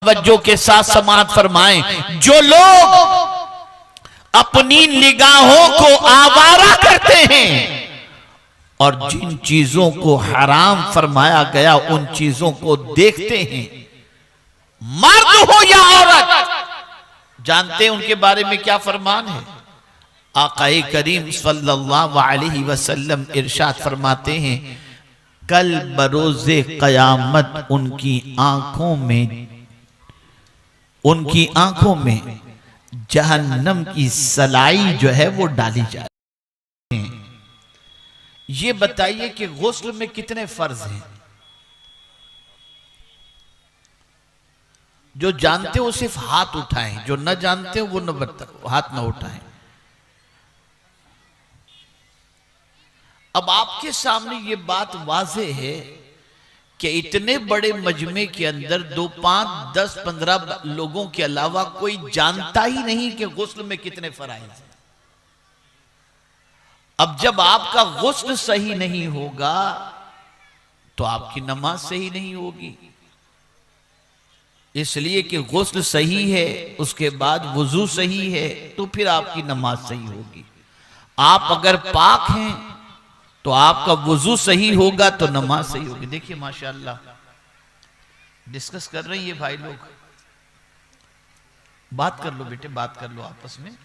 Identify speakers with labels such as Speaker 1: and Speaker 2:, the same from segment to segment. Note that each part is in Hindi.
Speaker 1: तवज्जो के साथ समाअत फरमाएं। जो लोग अपनी निगाहों को आवारा करते हैं और जिन चीजों को हराम फरमाया गया उन चीजों को देखते हैं, मर्द हो या औरत, जानते हैं उनके बारे में क्या फरमान है? आकाए करीम सल्लल्लाहु अलैहि वसल्लम इरशाद फरमाते हैं, कल बरोज़े क़यामत उनकी आंखों में जहन्नम की सलाई जो है वो डाली जाए। ये बताइए कि गुस्ल में कितने फर्ज हैं? जो जानते हो सिर्फ हाथ उठाएं, जो न जानते हो वो हाथ न उठाएं। अब आपके सामने ये बात वाज़ेह है कि इतने बड़े मजमे के अंदर 2, 5, 10, 15 लोगों के अलावा कोई जानता ही नहीं कि गुस्ल में कितने फराइज हैं। अब जब आपका गुस्ल सही नहीं होगा तो आपकी नमाज सही नहीं होगी। इसलिए कि गुस्ल सही है, उसके बाद वुजू सही है, तो फिर आपकी नमाज सही होगी। आप अगर पाक हैं तो आपका वुजू सही होगा तो नमाज सही होगी। देखिए माशाअल्लाह डिस्कस कर रही है भाई लोग। बात कर लो बेटे, बात कर लो आपस में।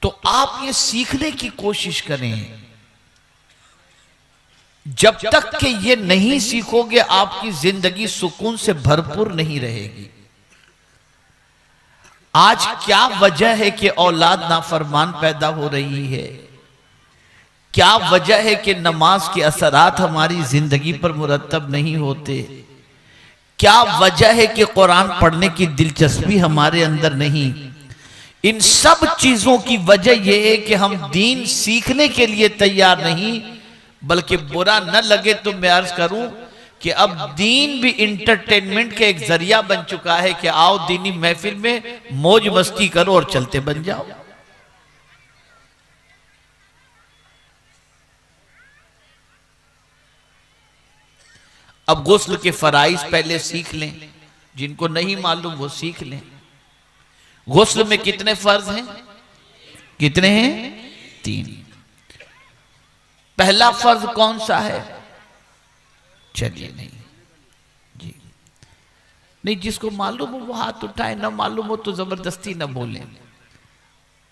Speaker 1: तो आप ये सीखने की कोशिश करें। जब तक कि ये नहीं सीखोगे आपकी जिंदगी सुकून से भरपूर नहीं रहेगी। आज क्या वजह है कि औलाद नाफरमान पैदा हो रही है? क्या वजह है कि नमाज के असरात हमारी जिंदगी पर मुरतब नहीं होते? क्या वजह है कि कुरान पढ़ने की दिलचस्पी हमारे अंदर नहीं? इन सब चीजों की वजह यह है कि हम दीन सीखने के लिए तैयार नहीं, बल्कि बुरा न लगे तो मैं अर्ज करूं कि अब दीन भी इंटरटेनमेंट का एक जरिया बन चुका है कि आओ दीनी महफिल में मौज मस्ती करो और चलते बन जाओ। अब गुस्ल के फराइज पहले सीख लें, जिनको नहीं मालूम वो सीख लें। गुस्ल में कितने फर्ज हैं? कितने हैं? 3। पहला फर्ज कौन सा है? चलिए नहीं जी, नहीं, जिसको मालूम हो वो हाथ उठाए, ना मालूम हो तो जबरदस्ती ना बोलें।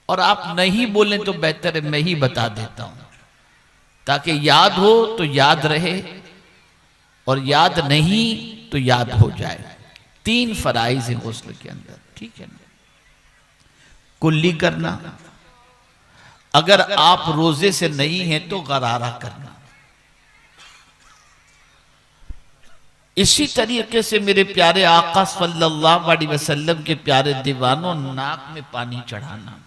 Speaker 1: और आप नहीं बोलें तो बेहतर है मैं ही बता देता हूं, ताकि याद हो तो याद रहे और याद नहीं तो याद हो जाए। 3 फराइज हैं गुस्ल के अंदर, ठीक है ना? कुल्ली करना, अगर आप रोजे से नहीं हैं तो गरारा करना। इसी तरीके से मेरे प्यारे आका सल्लल्लाहु अलैहि वसल्लम के प्यारे दीवानों, नाक में पानी चढ़ाना।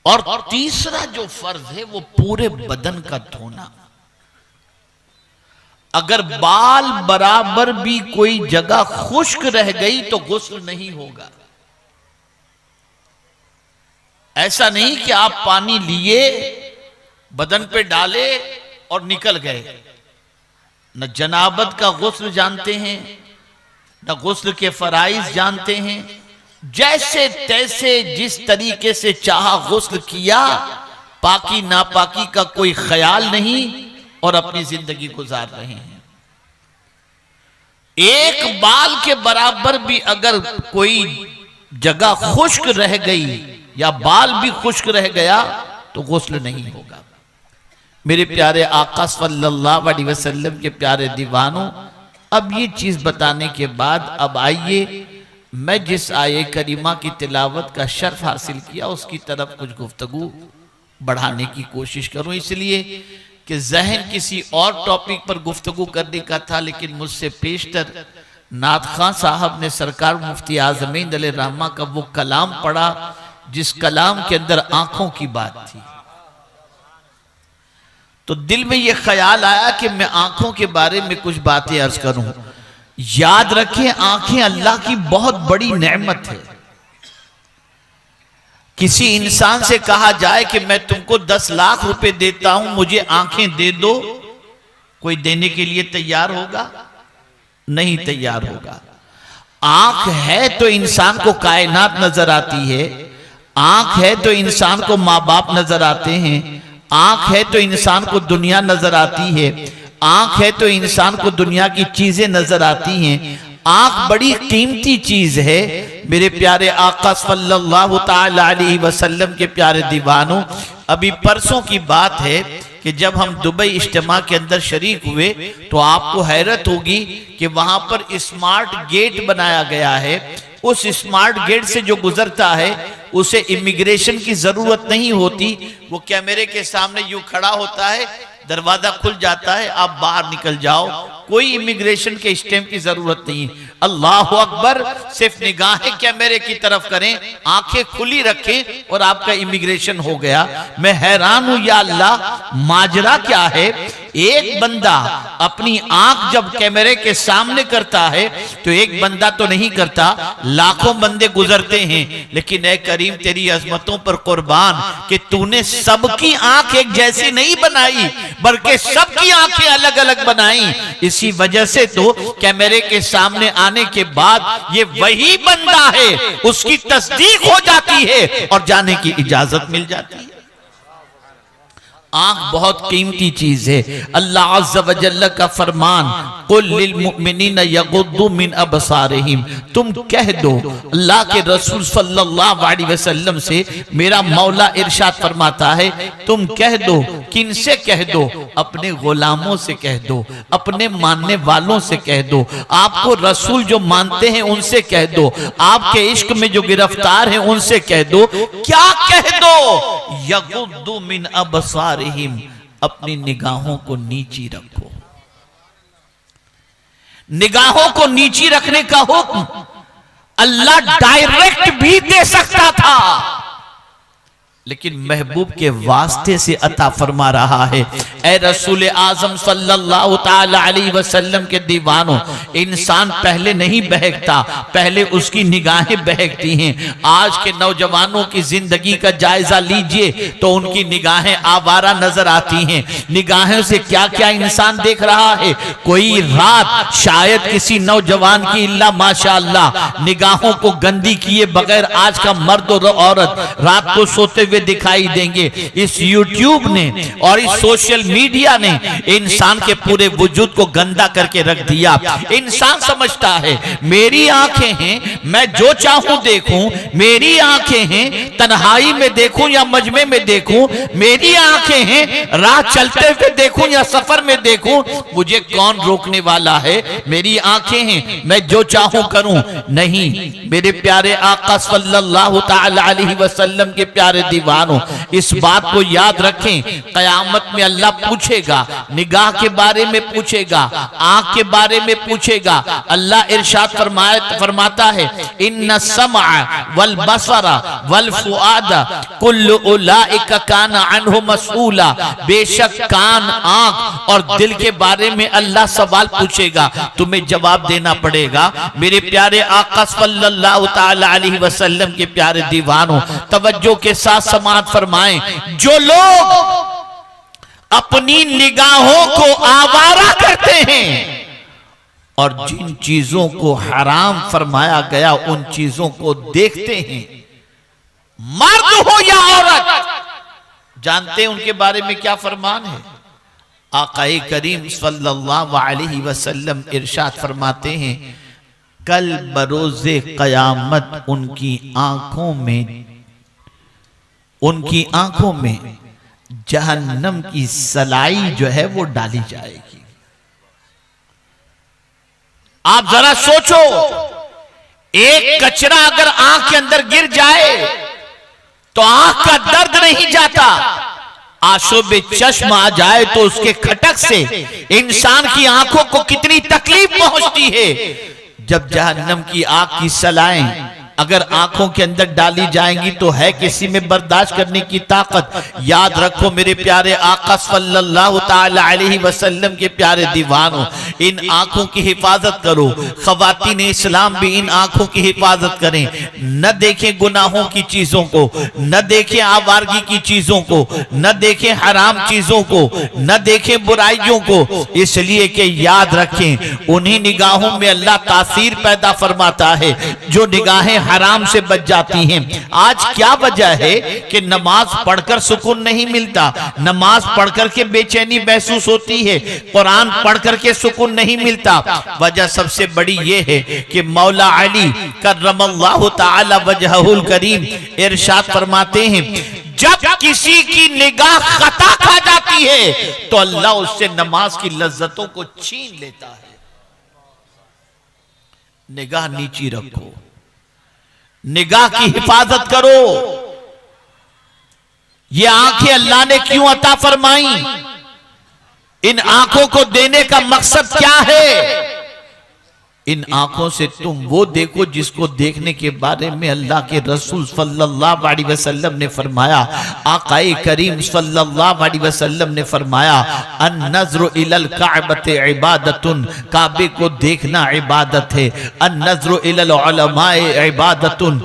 Speaker 1: और तीसरा जो फर्ज है वो पूरे बदन का धोना। अगर बाल बराबर भी कोई जगह खुश्क रह गई तो गुस्ल नहीं होगा। ऐसा नहीं कि आप पानी लिए, बदन पे डाले और निकल गए। न जनाबत का गुस्ल जानते हैं, न गुस्ल के फराइज जानते हैं। जैसे तैसे जिस तरीके से चाहा गुस्ल किया, पाकी नापाकी का कोई ख्याल नहीं और अपनी जिंदगी गुजार रहे हैं। एक बाल के बराबर भी अगर कोई जगह खुश्क रह गई या बाल भी खुश्क रह गया तो गुस्ल नहीं होगा। मेरे प्यारे आका सल्लल्लाहु अलैहि वसल्लम के प्यारे दीवानों, अब ये चीज बताने के बाद अब आइए मैं जिस आये करीमा की तिलावत का शर्फ हासिल किया उसकी तरफ कुछ गुफ्तगू बढ़ाने की कोशिश करूं, इसलिए कि जहन किसी और टॉपिक पर गुफ्तगू करने का था, लेकिन मुझसे पेशतर नात खां साहब ने सरकार मुफ्ती आज़मीन अलैहिर्रहमा का वो कलाम पढ़ा जिस कलाम के अंदर आंखों की बात थी। तो दिल में यह ख्याल आया कि मैं आंखों के बारे में कुछ बातें अर्ज करूं। याद रखें, आंखें अल्लाह की बहुत बड़ी नेमत है। किसी इंसान से कहा जाए कि मैं तुमको 10 लाख रुपए देता हूं, मुझे आंखें दे दो, कोई देने के लिए तैयार होगा? नहीं तैयार होगा। आंख है तो इंसान को कायनात नजर आती है, आंख है तो इंसान को माँ बाप नजर आते हैं, आंख है तो इंसान को दुनिया नजर आती है, आंख है तो इंसान को दुनिया की चीजें नजर आती हैं। आंख बड़ी कीमती चीज है। मेरे प्यारे आका सल्लल्लाहु ताला अलैहि वसल्लम के प्यारे दीवानों, अभी परसों की बात है कि जब हम दुबई इज्तिमा के अंदर शरीक हुए तो आपको हैरत होगी कि वहां पर स्मार्ट गेट बनाया गया है। उस स्मार्ट गेट से जो गुजरता है उसे इमिग्रेशन की जरूरत नहीं होती, वो कैमरे के सामने यूं खड़ा होता है, दरवाजा खुल जाता है, आप बाहर निकल जाओ, कोई इमिग्रेशन के स्टैंप की जरूरत नहीं। अल्लाह अकबर, सिर्फ निगाहें कैमरे की तरफ करें, आंखें खुली रखें और आपका इमिग्रेशन हो गया। मैं हैरान हूं, या अल्लाह माजरा क्या है। एक बंदा अपनी आंख जब कैमरे के सामने करता है तो एक बंदा तो नहीं करता, लाखों बंदे गुजरते हैं। लेकिन ऐ करीम तेरी अजमतों पर कुर्बान कि तूने सबकी आंख एक जैसी नहीं बनाई, बल्कि सबकी आंखें अलग अलग बनाई। इसी वजह से तो कैमरे के सामने आने के बाद ये वही बंदा है, उसकी तस्दीक हो जाती है और जाने की इजाजत मिल जाती है। आंख बहुत कीमती चीज है। अल्लाह अज़्ज़ व जल्ल का फरमान, कुल लिल मुमिनीन यगुद्दू मिन अबसारिहिम, तुम कह दो, अल्लाह के रसूल सल्लल्लाहु अलैहि वसल्लम से मेरा मौला इरशाद फरमाता है, तुम कह दो। किनसे कह दो? अपने गुलामों से कह दो, अपने मानने वालों से कह दो, आपको रसूल जो मानते हैं उनसे कह दो, आपके इश्क में जो गिरफ्तार हैं उनसे कह दो। क्या कह दो? यगुद्दू मिन अबसारिहिम, अपनी निगाहों को नीची रखो। निगाहों को नीची रखने का हुक्म अल्लाह डायरेक्ट भी दे सकता था, लेकिन महबूब के वास्ते से अता फरमा रहा है। ए रसूल आजम सल्लल्लाहु ताला अलैहि वसल्लम के दीवानों, इंसान पहले नहीं बहकता, पहले उसकी निगाहें बहकती हैं। आज के नौजवानों की जिंदगी का जायजा लीजिए तो उनकी निगाहें आवारा नजर आती हैं। निगाहों से क्या क्या इंसान देख रहा है। कोई रात शायद किसी नौजवान की इल्ला माशाअल्लाह निगाहों को गंदी किए बगैर आज का मर्द और औरत रात को सोते हुए दिखाई देंगे। इस यूट्यूब ने और इस सोशल मीडिया ने इंसान के पूरे वजूद को गंदा करके रख दिया। इंसान समझता है मेरी आंखें हैं, मैं जो चाहूं देखूं, मेरी आंखें हैं, तन्हाई में देखूं या मजमे में देखूं, मेरी आंखें हैं, राह चलते हुए देखूं या सफर में देखूं, मुझे कौन रोकने वाला है। मेरी आंखें हैं, मैं जो चाहूं करूं। नहीं, मेरे प्यारे आका सल्लल्लाहु ताला अलैहि वसल्लम के प्यारे दीवानों, इस बात को याद रखें, कयामत में अल्लाह पूछेगा, निगाह के बारे में पूछेगा, आंख के बारे में पूछेगा। अल्लाह इरशाद फरमाता है, इन्ना समअ वल बसरा वल फुआदा कुल्लु उलाइका काना अन्हु मसऊला, बेशक कान, आंख और दिल के बारे में अल्लाह सवाल पूछेगा, तुम्हें जवाब देना पड़ेगा। मेरे प्यारे आका सल्लल्लाहु ताला अलैहि वसल्लम के प्यारे दीवानों, तवज्जो के साथ समाअत फरमाएं, जो लोग अपनी निगाहों को आवारा करते हैं और जिन चीजों को हराम फरमाया गया उन चीजों को देखते हैं, मर्द हो या औरत, जानते हैं उनके बारे में क्या फरमान है। आकाए करीम सल्लल्लाहु अलैहि वसल्लम इरशाद फरमाते हैं, कल बरोज़े क़यामत उनकी आंखों में जहन्नम की सलाई जो है वो डाली जाएगी। आप जरा सोचो, एक कचरा अगर आंख के अंदर गिर जाए तो आंख का दर्द नहीं जाता, आशोबे चश्म आ जाए तो उसके खटक से इंसान की आंखों को कितनी तकलीफ पहुंचती है। जब जहन्नम की आग की सलाएं अगर आंखों के अंदर डाली जाएंगी तो है किसी में बर्दाश्त करने की ताकत। याद रखो मेरे प्यारे आका सल्लल्लाहु ताला अलैहि वसल्लम के प्यारे दीवानों, इन आंखों की हिफाजत करो। खवातीन इस्लाम भी इन आंखों की हिफाजत करें, न देखें गुनाहों की चीजों को, न देखें आवारगी की चीजों को, न देखें हराम चीजों को, न देखें बुराइयों को, इसलिए कि याद रखें उन्हीं निगाहों में अल्लाह तासीर पैदा फरमाता है जो निगाहें हराम से बच जाती हैं। आज क्या वजह है कि नमाज पढ़कर सुकून नहीं मिलता, नमाज पढ़कर के बेचैनी महसूस होती है, कुरान पढ़कर के सुकून नहीं मिलता। वजह सबसे बड़ी ये है कि मौला अली कर्रमल्लाहु ताला वजहुल करीम इरशाद फरमाते हैं, जब किसी की निगाह खता खा जाती है तो अल्लाह उससे नमाज की लज्जतों को छीन लेता है। निगाह नीची रखो, निगाह की हिफाजत करो। ये आंखें अल्लाह ने क्यों अता फरमाई? इन आंखों को देने का मकसद क्या है? इन आंखों से तुम वो देखो जिसको देखने के बारे में अल्लाह के रसूल सल्लल्लाहु अलैहि वसल्लम ने फरमाया, आकाए करीम सल्लल्लाहु अलैहि वसल्लम ने फरमाया, अन नज़्रु इलल काबते इबादतुन, काबे को देखना इबादत है। अन नज़्रु इलल उलमाए इबादतुन,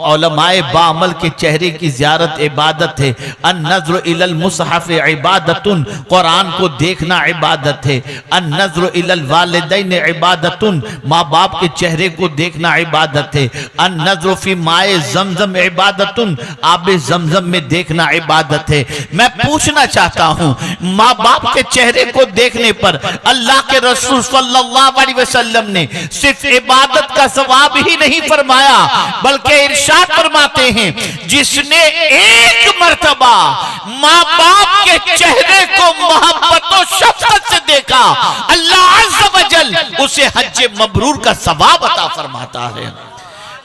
Speaker 1: उलमाए बामल के चेहरे की ज़ियारत इबादत है। अन नज़्रु इलल मुसहफ इबादतुन, कुरान को देखना इबादत है। अन नज़्रु इलल वालिदैन इबादतुन, माँ बाप के चेहरे को देखना इबादत है। अन नज़्र फी माए जमजम इबादतुन, आबे जमजम में देखना इबादत है। मैं पूछना चाहता हूँ, माँ बाप के चेहरे को देखने पर अल्लाह के रसूल सल्लल्लाहु अलैहि वसल्लम ने सिर्फ इबादत का सवाब ही नहीं फरमाया, बल्कि इरशाद फरमाते हैं, जिसने एक मर्तबा माँ बाप के चेहरे को मोहब्बत और शफ़क़त से देखा, अल्लाह अज़्ज़ व जल उसे हज मबरूर का सवाब अता फरमाता है।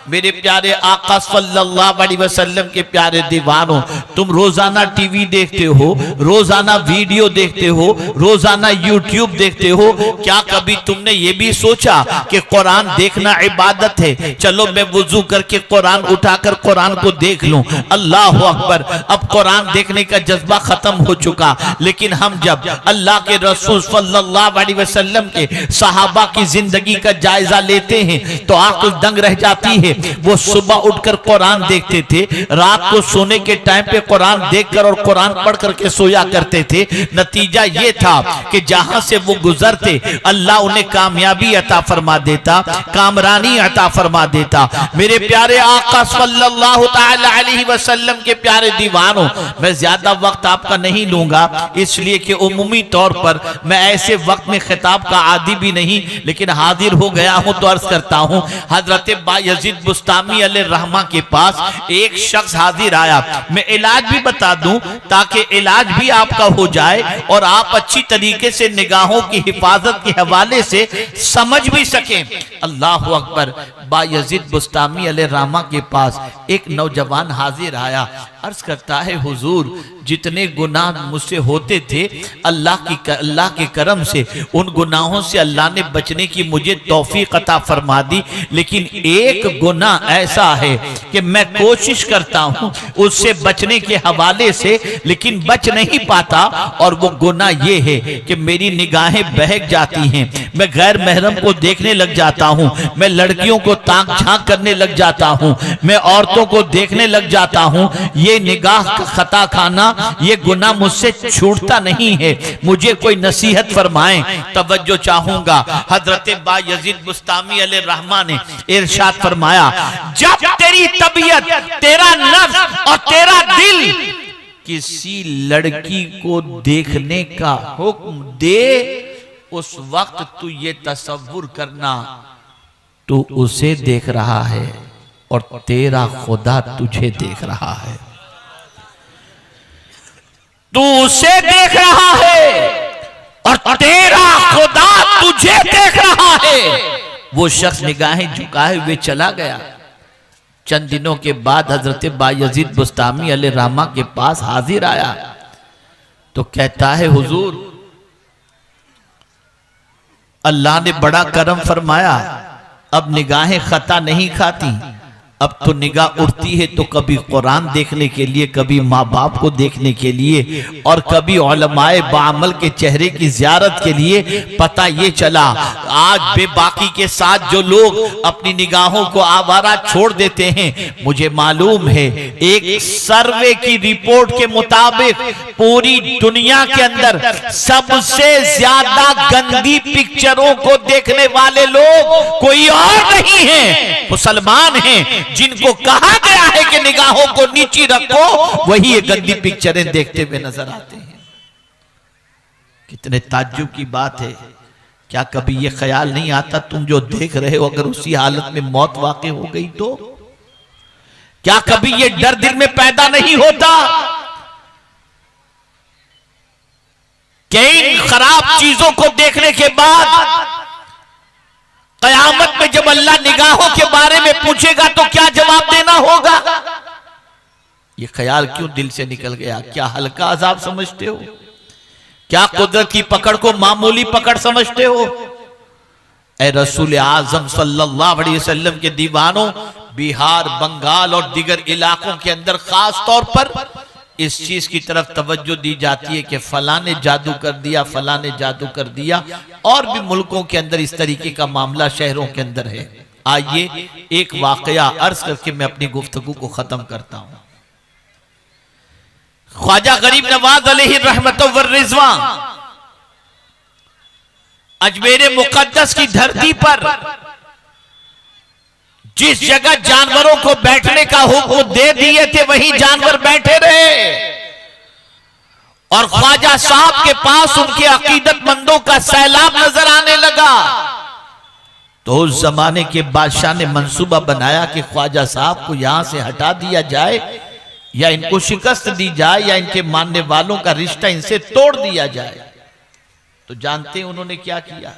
Speaker 1: मेरे प्यारे आका सल्लल्लाहु अलैहि वसल्लम के प्यारे दीवानों, तुम रोजाना टीवी देखते हो, रोजाना वीडियो देखते हो, रोजाना यूट्यूब देखते हो, क्या कभी तुमने ये भी सोचा कि कुरान देखना इबादत है? चलो मैं वुजू करके कुरान उठाकर कुरान को देख लूं, अल्लाह अकबर। अब कुरान देखने का जज्बा खत्म हो चुका, लेकिन हम जब अल्लाह के रसूल सल्लल्लाहु अलैहि वसल्लम के सहाबा की जिंदगी का जायजा लेते हैं तो आंख दंग रह जाती है। वो सुबह उठकर कुरान देखते थे, रात को सोने के टाइम पे कुरान देखकर और कुरान पढ़ करके सोया करते थे। नतीजा ये था कि जहां से वो गुजरते अल्लाह उन्हें कामयाबी अता फरमा देता, कामरानी अता फरमा देता। मेरे प्यारे आका सल्लल्लाहु ताला अलैहि वसल्लम के प्यारे दीवानों, मैं ज्यादा वक्त आपका नहीं लूंगा, इसलिए कि उमूमी तौर पर मैं ऐसे वक्त में खिताब का आदी भी नहीं, लेकिन हाजिर हो गया हूं तो अर्ज करता हूं। हजरत बायजीद बुस्तामी अलैहिर्रहमा के पास एक शख्स हाजिर आया। मैं इलाज भी बता दूं ताकि इलाज भी आपका हो जाए और आप अच्छी तरीके से निगाहों की हिफाजत के हवाले से समझ भी सकें। अल्लाह अकबर। बायजीद बुस्तामी अलैहिर्रहमा के पास एक नौजवान हाजिर आया, अर्ज करता है, हुजूर जितने गुनाह मुझसे होते थे अल्लाह के करम से उन गुनाहों से अल्लाह ने बचने की मुझे तौफीक अता फरमा दी, लेकिन एक गुनाह ऐसा है कि मैं कोशिश करता हूं उससे बचने के हवाले से, लेकिन बच नहीं पाता। और वो गुनाह ये है कि मेरी निगाहें बहक जाती हैं, मैं गैर महरम को देखने लग जाता हूं, मैं लड़कियों को ताक झांक करने लग जाता हूं, मैं औरतों को देखने लग जाता हूं। ये निगाह का खता खाना, ये गुनाह मुझसे छूटता नहीं है, मुझे कोई नसीहत फरमाएं। तवज्जो चाहूंगा, हजरत बायजीद बुस्तामी अलैहिर्रहमा ने इरशाद फरमाया, जब तेरी तबीयत, तेरा नफ्स और तेरा दिल किसी लड़की को देखने का हुक्म दे, उस वक्त तू ये तसव्वुर करना तू उसे देख रहा है और तेरा खुदा तुझे देख रहा है। तू उसे देख रहा है और तेरा खुदा तुझे देख रहा है। वो शख्स निगाहें झुकाए हुए चला गया। चंद दिनों के बाद हजरत बायजीद बुस्तामी अलैहिर्रहमा के पास हाजिर आया तो कहता है, हुजूर अल्लाह ने बड़ा करम फरमाया, अब निगाहें खता नहीं खाती, अब तो निगाह उठती है तो कभी कुरान देखने के लिए, कभी माँ बाप को देखने के लिए, और कभी उलमाए बामल के चेहरे की ज़ियारत के लिए। पता ये चला आज बेबाकी के साथ जो लोग अपनी निगाहों को आवारा छोड़ देते हैं, मुझे मालूम है एक सर्वे की रिपोर्ट के मुताबिक पूरी दुनिया के अंदर सबसे ज्यादा गंदी पिक्चरों को देखने वाले लोग कोई और नहीं है, मुसलमान हैं। जिनको कहा गया है कि निगाहों को नीची रखो, वही ये गंदी पिक्चरें देखते हुए नजर आते हैं। कितने ताज्जुब की बात है। क्या कभी ये ख्याल नहीं आता तुम जो देख रहे हो अगर उसी हालत में मौत वाक़ई हो गई तो? क्या कभी ये डर दिल में पैदा नहीं होता कि इन खराब चीजों को देखने के बाद कयामत में जब अल्लाह निगाहों के बारे में पूछेगा तो क्या जवाब देना होगा? ये ख्याल क्यों दिल से निकल गया? क्या हल्का अजाब समझते हो? क्या कुदरत की पकड़ को मामूली पकड़ समझते हो? ए रसूल आजम सल्लल्लाहु अलैहि वसल्लम के दीवानों, बिहार, बंगाल और दीगर इलाकों के अंदर खास तौर पर इस चीज की तरफ तवज्जो दी जाती है कि फलां ने जादू कर दिया, फलां ने जादू कर दिया। और भी मुल्कों के अंदर इस तरीके का मामला शहरों के अंदर है। आइए एक वाकया अर्ज करके मैं अपनी गुफ्तगू को खत्म करता हूं। ख्वाजा गरीब नवाज अलैहि रहमत व रिज़वान अजमेर मुकद्दस की धरती पर जिस जगह जानवरों को बैठने का हुक्म दे दिए थे वहीं जानवर बैठे रहे, और ख्वाजा साहब के पास उनके अकीदतमंदों का सैलाब नजर आने लगा। तो उस जमाने के बादशाह ने मंसूबा बनाया कि ख्वाजा साहब को यहां से हटा दिया जाए, या इनको शिकस्त दी जाए, या इनके मानने वालों का रिश्ता इनसे तोड़ दिया जाए। तो जानते हैं उन्होंने क्या किया?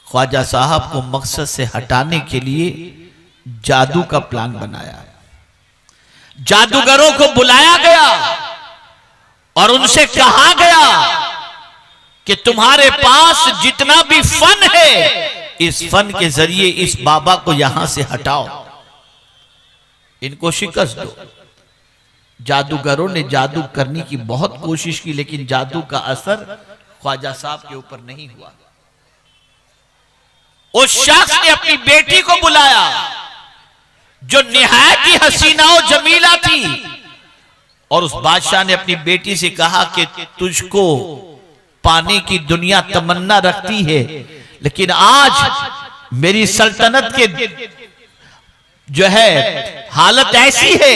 Speaker 1: ख्वाजा साहब को मकसद से हटाने के लिए जादू का प्लान बनाया। जादूगरों को बुलाया गया और उनसे कहा गया कि तुम्हारे पास जितना भी फन है, इस फन के जरिए इस बाबा को यहां से हटाओ, इनको शिकस्त दो। जादूगरों ने जादू करने की बहुत कोशिश की, लेकिन जादू का असर ख्वाजा साहब के ऊपर नहीं हुआ। उस शख्स ने अपनी बेटी को बुलाया जो निहायत ही हसीना और जमीला थी, और उस बादशाह ने अपनी बेटी से कहा कि तुझको पाने की दुनिया तमन्ना रखती है, लेकिन आज मेरी सल्तनत के जो है हालत ऐसी है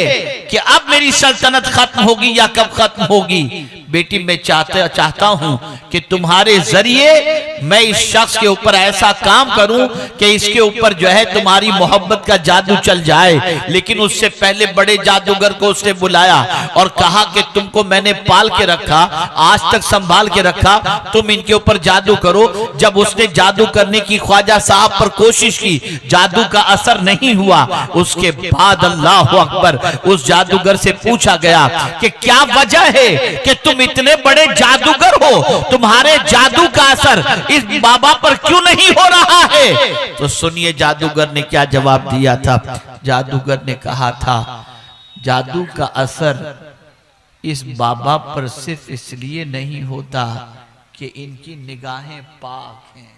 Speaker 1: कि अब मेरी सल्तनत खत्म होगी या कब खत्म होगी। बेटी मैं चाहता हूं कि तुम्हारे जरिए मैं इस शख्स के ऊपर ऐसा काम करूं कि इसके ऊपर जो है तुम्हारी मोहब्बत का जादू चल जाए। लेकिन उससे पहले बड़े जादूगर को उसने बुलाया और कहा कि तुमको मैंने पाल के रखा, आज तक संभाल के रखा, तुम इनके ऊपर जादू करो। जब उसने जादू करने की ख्वाजा साहब पर कोशिश की, जादू का असर नहीं हुआ। उसके बाद अल्लाह अकबर, उस जादूगर से पूछा गया कि क्या वजह है कि तुम इतने बड़े जादूगर हो, तुम्हारे जादू का असर इस बाबा पर क्यों नहीं हो रहा है? तो सुनिए जादूगर ने क्या जवाब दिया था। जादूगर ने कहा था, जादू का असर इस बाबा पर सिर्फ इसलिए नहीं होता कि इनकी निगाहें पाक हैं।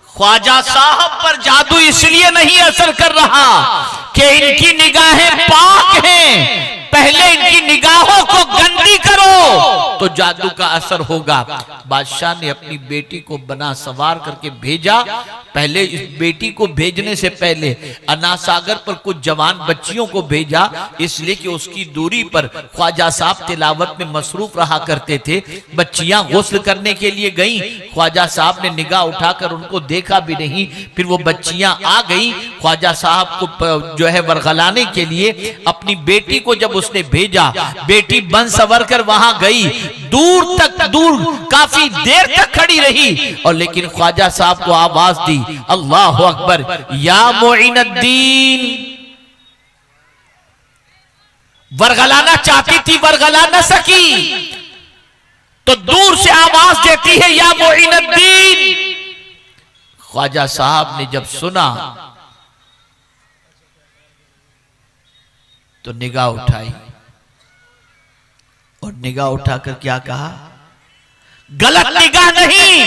Speaker 1: ख्वाजा साहब पर जादू इसलिए नहीं असर कर रहा कि इनकी निगाहें पाक हैं। पहले इनकी निगाहों को गंदी करो तो जादू का असर होगा। बादशाह ने अपनी बेटी को बना सवार करके भेजा। पहले इस बेटी को भेजने से पहले अनासागर पर कुछ जवान बच्चियों को भेजा, इसलिए कि उसकी दूरी पर ख्वाजा साहब तिलावत में मसरूफ रहा करते थे। बच्चियां गुस्ल करने के लिए गईं, ख्वाजा साहब ने निगाह उठाकर उनको देखा भी नहीं। फिर वो बच्चियां आ गईं, ख्वाजा साहब को जो है वरगलाने के लिए अपनी बेटी को जब उसने भेजा, बेटी बन सवर कर वहां गई, दूर काफी देर तक खड़ी रही, और लेकिन ख्वाजा साहब को आवाज दी, अल्लाह अकबर, या मोइनुद्दीन। वरगलाना चाहती थी, वरगला न सकी, तो दूर से आवाज देती है, या मोइनुद्दीन। ख्वाजा साहब ने जब सुना तो निगाह उठाई और निगाह उठाकर क्या कहा? गलत निगाह नहीं,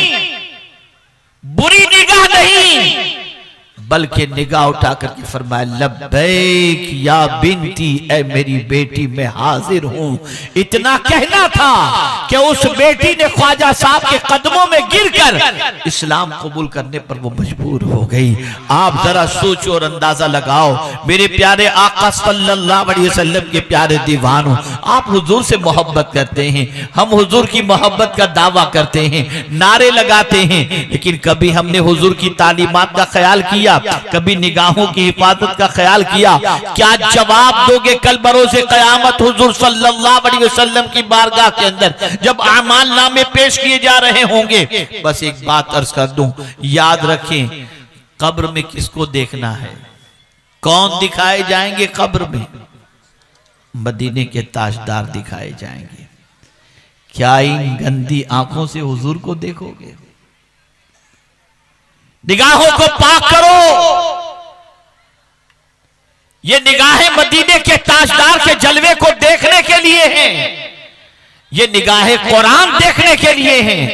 Speaker 1: बुरी निगाह नहीं, बल्कि निगाह उठाकर के फरमाया लब्बैक या बिनती, ऐ मेरी बेटी मैं हाजिर हूं। इतना कहना था कि उस बेटी ने ख्वाजा साहब के कदमों में गिरकर इस्लाम कबूल करने पर वो मजबूर हो गई। आप जरा सोचो और अंदाजा लगाओ, मेरे प्यारे आका सल्लल्लाहु अलैहि वसल्लम के प्यारे दीवानों, आप हुजूर से मोहब्बत करते हैं, हम हुजूर की मोहब्बत का दावा करते हैं, नारे लगाते हैं, लेकिन कभी हमने हुजूर की तालीमात का ख्याल किया? कभी निगाहों की हिफाजत का ख्याल किया? क्या जवाब दोगे कल बरोज़े क़यामत हुजूर सल्लल्लाहु अलैहि वसल्लम की बारगाह के अंदर जब आमाल नामे पेश किए जा रहे होंगे? बस एक बात अर्ज कर दूं, याद रखें, कब्र में किसको देखना है? कौन दिखाए जाएंगे कब्र में? मदीने के ताजदार दिखाए जाएंगे। क्या इन गंदी आंखों से हुजूर को देखोगे? निगाहों को पाक करो। ये निगाहें मदीने के ताजदार के जलवे को देखने के लिए हैं, ये निगाहें कुरान देखने के लिए हैं।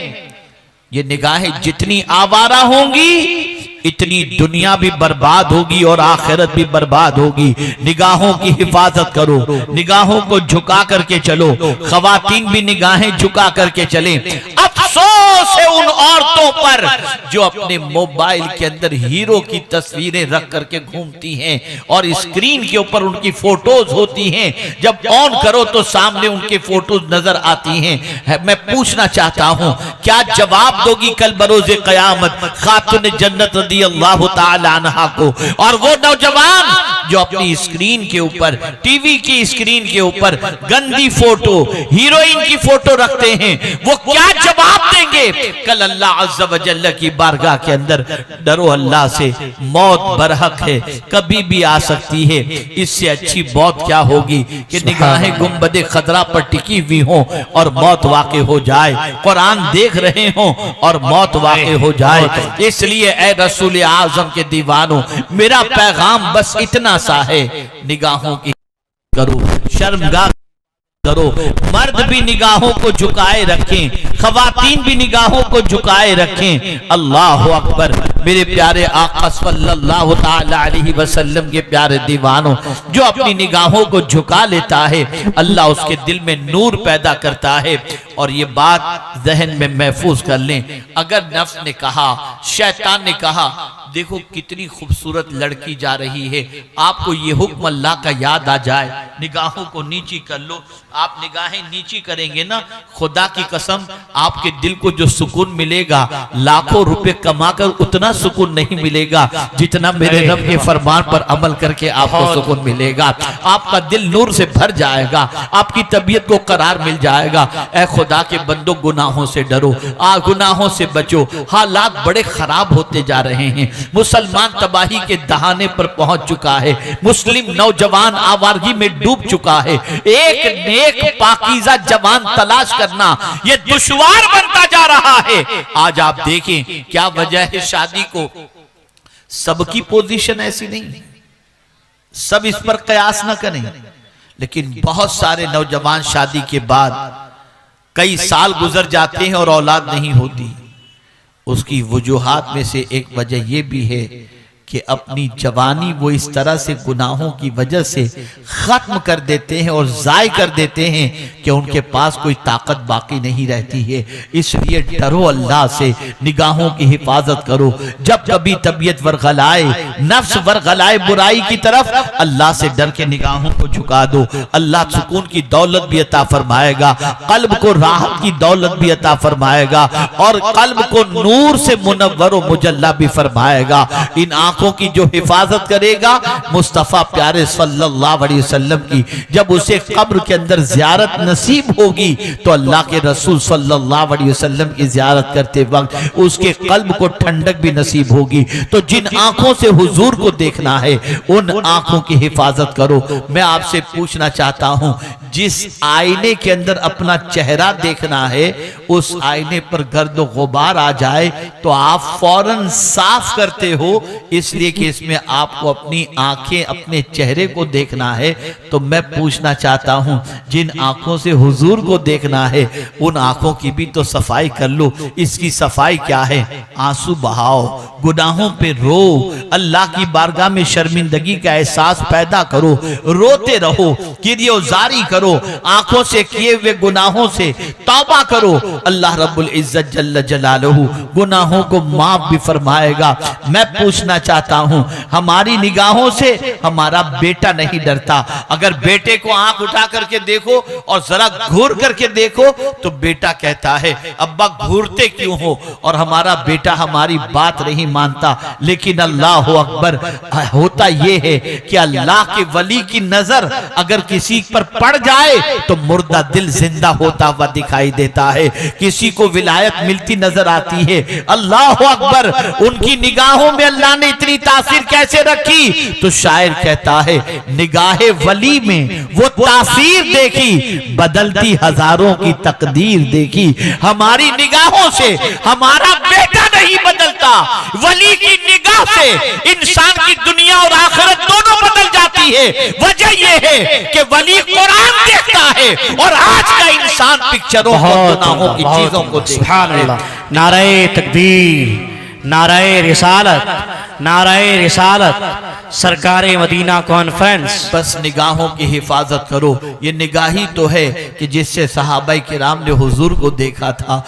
Speaker 1: ये निगाहें जितनी आवारा होंगी इतनी दुनिया भी बर्बाद होगी और आखिरत भी बर्बाद होगी। निगाहों की हिफाजत करो, निगाहों को झुका करके चलो, खवातीन भी निगाहें झुका करके चलें। अफसोस है उन औरतों पर जो अपने मोबाइल के अंदर हीरो की तस्वीरें रख करके घूमती हैं और स्क्रीन के ऊपर उनकी फोटोज होती हैं, जब ऑन करो तो सामने उनके फोटोज नजर आती हैं। मैं पूछना चाहता हूं, क्या जवाब दोगी कल बरोज़े क़यामत खातून जन्नत रज़ियल्लाहु ताला अन्हा को? और वो नौजवान जो अपनी स्क्रीन के ऊपर, टीवी की स्क्रीन के ऊपर गंदी फोटो, हीरोइन की फोटो रखते हैं, वो क्या जवाब देंगे कल अल्लाह अज़्ज़ा व जल्ल की बारगाह के अंदर? डरो अल्लाह से, मौत बरहक है, कभी भी आ सकती है। इससे अच्छी मौत क्या होगी कि निगाहें गुंबदे खतरा पर टिकी हुई हों और मौत वाक़े हो जाए, कुरान देख रहे हों और मौत वाक़े हो जाए। इसलिए ऐ रसूल आज़म के दीवानों, मेरा पैगाम बस इतना सा है, निगाहों की करो, शर्मगाह करो। मर्द भी निगाहों को झुकाए रखें, खवातीन भी निगाहों को झुकाए रखें। अल्लाह अकबर। मेरे प्यारे आका सल्लल्लाहु ताला अलैहि वसल्लम के प्यारे दीवानों, जो अपनी निगाहों को झुका लेता है अल्लाह उसके दिल में नूर पैदा करता है। और ये बात जहन में महफूज कर लें, अगर नफ्स ने कहा, शैतान ने कहा, देखो कितनी खूबसूरत लड़की जा रही है, आपको ये हुक्म अल्लाह का याद आ जाए, निगाहों को नीची कर लो। आप निगाहें नीची करेंगे ना, खुदा की कसम आपके दिल को जो सुकून मिलेगा, लाखों रुपए कमाकर उतना सुकून नहीं मिलेगा जितना मेरे रब के फरमान पर अमल करके आपको सुकून मिलेगा। आपका दिल नूर से भर जाएगा, आपकी तबीयत को करार मिल जाएगा। ऐ खुदा के बंदो, गुनाहों से डरो, गुनाहों से बचो। हालात बड़े खराब होते जा रहे हैं, मुसलमान तबाही के दहाने पर पहुंच चुका है, मुस्लिम नौजवान आवारगी में डूब चुका है। एक नेक पाकीज़ा जवान तलाश करना यह दुश्वार बनता जा रहा है। आज आप देखें क्या वजह है शादी को। सबकी पोजीशन ऐसी नहीं, सब इस पर कयास न करें, लेकिन बहुत सारे नौजवान शादी के बाद कई साल गुजर जाते हैं और औलाद नहीं होती। उसकी वजूहात में से एक वजह यह भी है कि अपनी जवानी वो इस तरह से गुनाहों की वजह से खत्म कर देते हैं और ज़ाय कर देते हैं कि उनके पास कोई ताकत बाकी नहीं रहती है। इसलिए डरो अल्लाह से, निगाहों की हिफाजत करो। जब कभी तबीयत वर्गलाए, नफ्स वर्गलाए बुराई की तरफ, अल्लाह से डर के निगाहों को झुका दो। अल्लाह सुकून की दौलत भी अता फरमाएगा, कल्ब को राहत की दौलत भी अता फरमाएगा और कल्ब को नूर से मुनव्वर व मुजल्ला भी फरमाएगा। इन की जो हिफाजत करेगा मुस्तफा प्यारे सल्लल्लाहु अलैहि वसल्लम की, जब उसे कब्र के अंदर जियारत नसीब होगी तो अल्लाह के रसूल सल्लल्लाहु अलैहि वसल्लम की जियारत करते वक्त उसके कल्ब को ठंडक भी नसीब होगी। तो जिन आंखों से हुजूर को देखना है उन आंखों की हिफाजत करो। मैं आपसे पूछना चाहता हूं, जिस आईने के अंदर अपना चेहरा देखना है उस आईने पर गर्द गुबार आ जाए तो आप फौरन साफ करते हो, इसलिए कि इसमें आपको अपनी आंखें अपने चेहरे को देखना है। तो मैं पूछना चाहता हूं, जिन आंखों से हुजूर को देखना है उन आंखों की भी तो सफाई कर लो। इसकी सफाई क्या है? आंसू बहाओ, गुनाहों पे रो, अल्लाह की बारगाह में शर्मिंदगी का एहसास पैदा करो, रोते रहो, गिरियोजारी करो, आंखों से किए हुए गुनाहों से तौबा करो। अल्लाह रब्बुल इज्जत जल्ल जलालहू गुनाहों को माफ भी फरमाएगा। मैं पूछना चाहता हूं, हमारी निगाहों से हमारा बेटा नहीं डरता। अगर बेटे को आंख उठा करके देखो और जरा घूर करके देखो तो बेटा कहता है अब्बा घूरते क्यों हो, और हमारा बेटा हमारी बात नहीं मानता। लेकिन अल्लाह अकबर, होता यह है कि अल्लाह के वली की नजर अगर किसी पर पड़ जाए तो मुर्दा दिल जिंदा होता हुआ दिखाई देता है, किसी को विलायत मिलती नजर आती है। अल्लाह अकबर, उनकी निगाहों में अल्लाह ने इतनी तासीर कैसे रखी? तो शायर कहता है निगाहे वली में वो तासीर देखी, बदलती हजारों की तकदीर देखी। हमारी निगाहों से हमारा बेटा नहीं बदलता, वली की निगाह से इंसान की दुनिया और आखिरत दोनों बदल जाती है। वजह यह है कि वली कुरान देखता है और आज का इंसान पिक्चरों और गुनाहों की चीजों को देखता है।
Speaker 2: नारे तकबीर, नारे रिसालत, नारे रिसालत, सरकारे मदीना कॉन्फ्रेंस।
Speaker 1: बस निगाहों की हिफाजत करो। ये निगाही तो है कि जिससे सहाबाए किराम ने हुजूर को देखा था।